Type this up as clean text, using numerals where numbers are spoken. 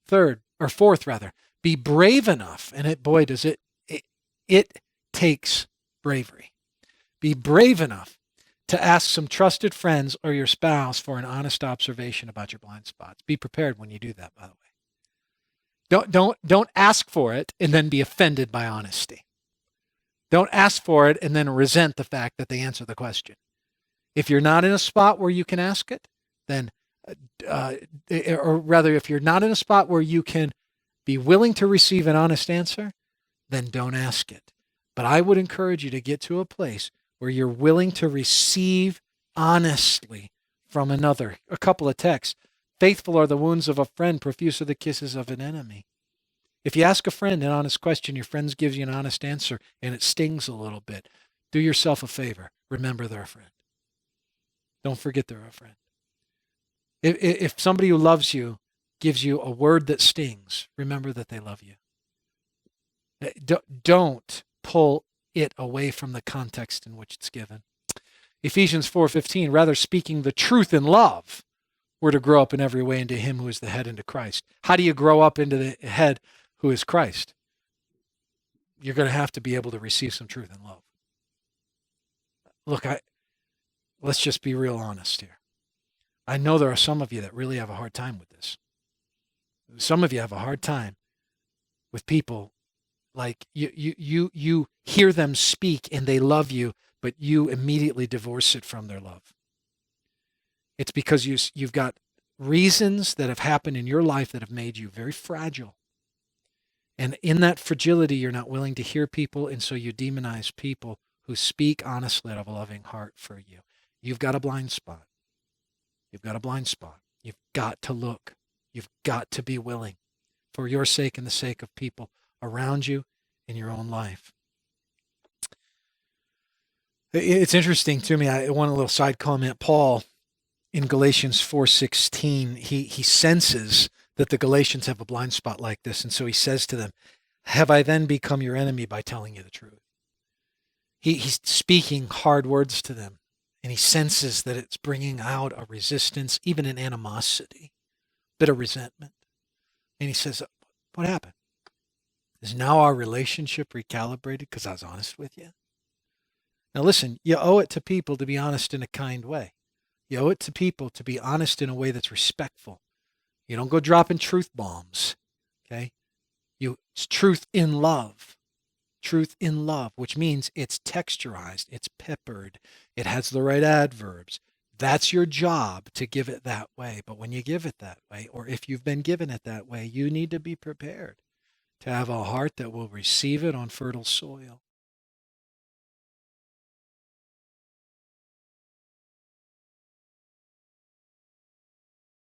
Fourth, be brave enough. And it takes bravery. Be brave enough to ask some trusted friends or your spouse for an honest observation about your blind spots. Be prepared when you do that, by the way. Don't ask for it and then be offended by honesty. Don't ask for it and then resent the fact that they answer the question. If you're not in a spot where you can ask it, then, or rather, if you're not in a spot where you can be willing to receive an honest answer, then don't ask it. But I would encourage you to get to a place where you're willing to receive honestly from another. A couple of texts. Faithful are the wounds of a friend, profuse are the kisses of an enemy. If you ask a friend an honest question, your friend gives you an honest answer, and it stings a little bit. Do yourself a favor. Remember they're a friend. Don't forget they're a friend. If somebody who loves you gives you a word that stings, remember that they love you. Don't pull it away from the context in which it's given. Ephesians 4:15, rather speaking the truth in love, we're to grow up in every way into him who is the head, into Christ. How do you grow up into the head who is Christ? You're going to have to be able to receive some truth and love. Look, let's just be real honest here. I know there are some of you that really have a hard time with this. Some of you have a hard time with people like you hear them speak and they love you, but you immediately divorce it from their love. It's because you've got reasons that have happened in your life that have made you very fragile. And in that fragility, you're not willing to hear people, and so you demonize people who speak honestly out of a loving heart for you. You've got a blind spot. You've got a blind spot. You've got to look. You've got to be willing for your sake and the sake of people around you in your own life. It's interesting to me. I want a little side comment. Paul, in Galatians 4:16, he senses that the Galatians have a blind spot like this. And so he says to them, have I then become your enemy by telling you the truth? He's speaking hard words to them. And he senses that it's bringing out a resistance, even an animosity, a bit of resentment. And he says, what happened? Is now our relationship recalibrated because I was honest with you? Now listen, you owe it to people to be honest in a kind way. You owe it to people to be honest in a way that's respectful. You don't go dropping truth bombs, okay? It's truth in love. Truth in love, which means it's texturized, it's peppered, it has the right adverbs. That's your job, to give it that way. But when you give it that way, or if you've been given it that way, you need to be prepared to have a heart that will receive it on fertile soil.